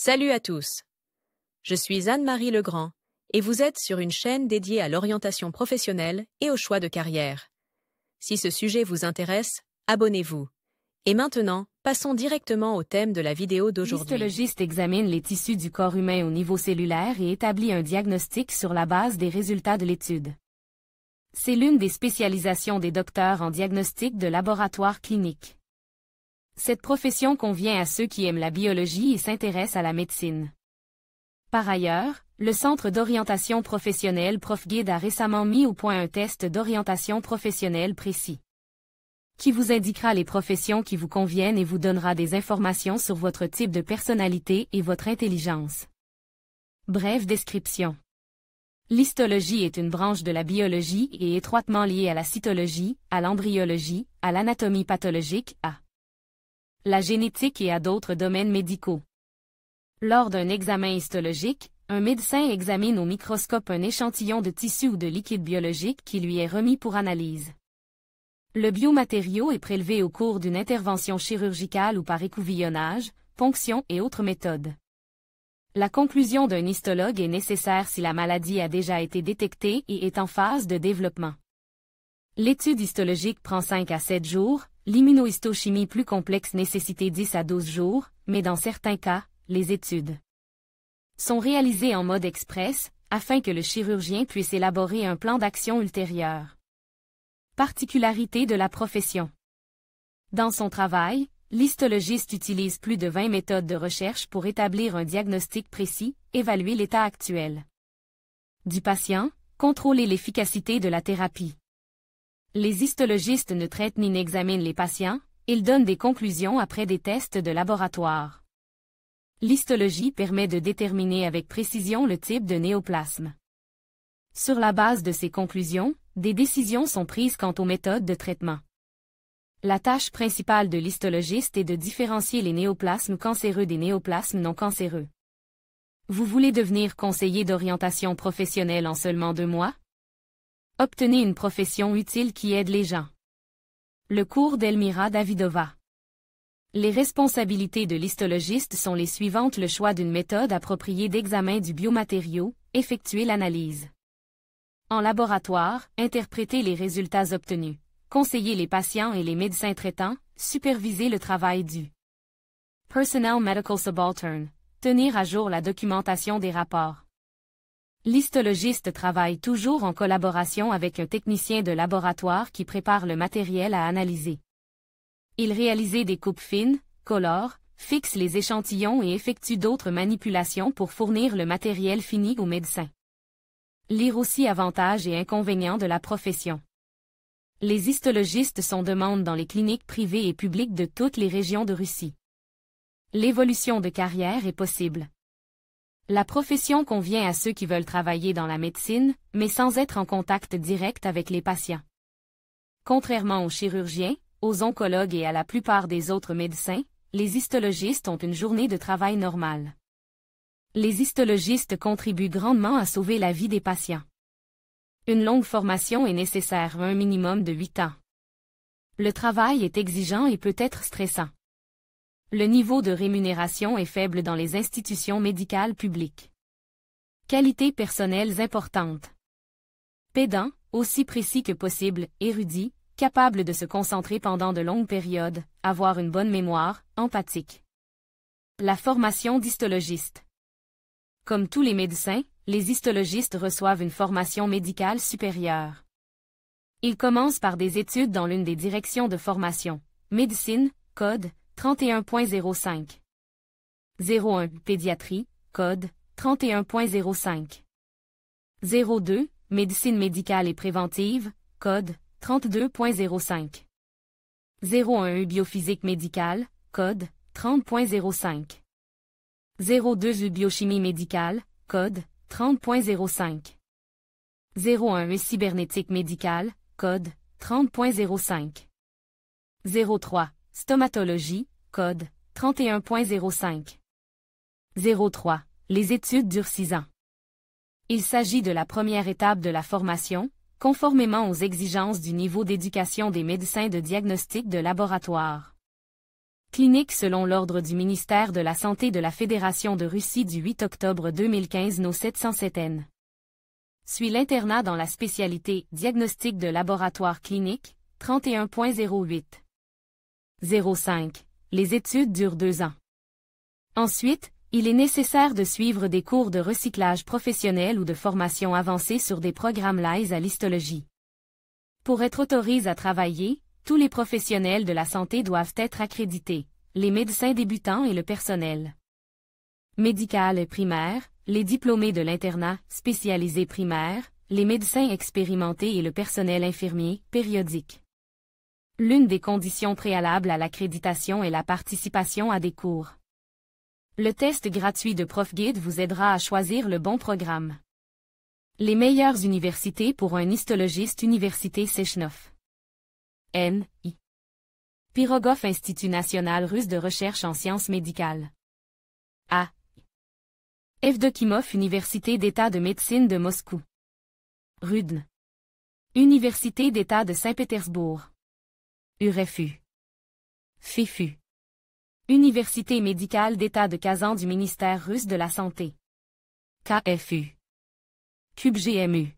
Salut à tous. Je suis Anne-Marie Legrand et vous êtes sur une chaîne dédiée à l'orientation professionnelle et au choix de carrière. Si ce sujet vous intéresse, abonnez-vous. Et maintenant, passons directement au thème de la vidéo d'aujourd'hui. L'histologiste examine les tissus du corps humain au niveau cellulaire et établit un diagnostic sur la base des résultats de l'étude. C'est l'une des spécialisations des docteurs en diagnostic de laboratoire clinique. Cette profession convient à ceux qui aiment la biologie et s'intéressent à la médecine. Par ailleurs, le Centre d'orientation professionnelle ProfGuide a récemment mis au point un test d'orientation professionnelle précis, qui vous indiquera les professions qui vous conviennent et vous donnera des informations sur votre type de personnalité et votre intelligence. Brève description. L'histologie est une branche de la biologie et étroitement liée à la cytologie, à l'embryologie, à l'anatomie pathologique, à la génétique et à d'autres domaines médicaux. Lors d'un examen histologique, un médecin examine au microscope un échantillon de tissu ou de liquide biologique qui lui est remis pour analyse. Le biomatériau est prélevé au cours d'une intervention chirurgicale ou par écouvillonnage, ponction et autres méthodes. La conclusion d'un histologue est nécessaire si la maladie a déjà été détectée et est en phase de développement. L'étude histologique prend 5 à 7 jours, l'immunohistochimie plus complexe nécessite 10 à 12 jours, mais dans certains cas, les études sont réalisées en mode express, afin que le chirurgien puisse élaborer un plan d'action ultérieur. Particularité de la profession. Dans son travail, l'histologiste utilise plus de 20 méthodes de recherche pour établir un diagnostic précis, évaluer l'état actuel du patient, contrôler l'efficacité de la thérapie. Les histologistes ne traitent ni n'examinent les patients, ils donnent des conclusions après des tests de laboratoire. L'histologie permet de déterminer avec précision le type de néoplasme. Sur la base de ces conclusions, des décisions sont prises quant aux méthodes de traitement. La tâche principale de l'histologiste est de différencier les néoplasmes cancéreux des néoplasmes non cancéreux. Vous voulez devenir conseiller d'orientation professionnelle en seulement 2 mois? Obtenez une profession utile qui aide les gens. Le cours d'Elmira Davidova. Les responsabilités de l'histologiste sont les suivantes: le choix d'une méthode appropriée d'examen du biomatériau, effectuer l'analyse en laboratoire, interpréter les résultats obtenus, conseiller les patients et les médecins traitants, superviser le travail du Personnel Medical Subaltern, tenir à jour la documentation des rapports. L'histologiste travaille toujours en collaboration avec un technicien de laboratoire qui prépare le matériel à analyser. Il réalise des coupes fines, colore, fixe les échantillons et effectue d'autres manipulations pour fournir le matériel fini au médecin. Lire aussi avantages et inconvénients de la profession. Les histologistes sont demandés dans les cliniques privées et publiques de toutes les régions de Russie. L'évolution de carrière est possible. La profession convient à ceux qui veulent travailler dans la médecine, mais sans être en contact direct avec les patients. Contrairement aux chirurgiens, aux oncologues et à la plupart des autres médecins, les histologistes ont une journée de travail normale. Les histologistes contribuent grandement à sauver la vie des patients. Une longue formation est nécessaire, un minimum de 8 ans. Le travail est exigeant et peut être stressant. Le niveau de rémunération est faible dans les institutions médicales publiques. Qualités personnelles importantes. Pédant, aussi précis que possible, érudit, capable de se concentrer pendant de longues périodes, avoir une bonne mémoire, empathique. La formation d'histologiste. Comme tous les médecins, les histologistes reçoivent une formation médicale supérieure. Ils commencent par des études dans l'une des directions de formation. Médecine, code 31.05. 01. Pédiatrie, code 31.05. 02. Médecine médicale et préventive, code 32.05. 01. Biophysique médicale, code 30.05. 02. Biochimie médicale, code 30.05. 01. Cybernétique médicale, code 30.05. 03. Stomatologie, code 31.05. 03. Les études durent 6 ans. Il s'agit de la première étape de la formation, conformément aux exigences du niveau d'éducation des médecins de diagnostic de laboratoire. Clinique selon l'ordre du ministère de la Santé de la Fédération de Russie du 8 octobre 2015 No 707N. Suit l'internat dans la spécialité Diagnostic de laboratoire clinique, 31.08. 05. Les études durent 2 ans. Ensuite, il est nécessaire de suivre des cours de recyclage professionnel ou de formation avancée sur des programmes LISE à l'histologie. Pour être autorisé à travailler, tous les professionnels de la santé doivent être accrédités, les médecins débutants et le personnel médical primaire, les diplômés de l'internat spécialisé primaire, les médecins expérimentés et le personnel infirmier périodique. L'une des conditions préalables à l'accréditation est la participation à des cours. Le test gratuit de ProfGuide vous aidera à choisir le bon programme. Les meilleures universités pour un histologiste. Université Sechnov. N.I. Pirogov Institut national russe de recherche en sciences médicales. A. Evdokimov Université d'État de médecine de Moscou. Rudn. Université d'État de Saint-Pétersbourg. UREFU. FIFU. Université médicale d'État de Kazan du ministère russe de la Santé. KFU. CUBGMU.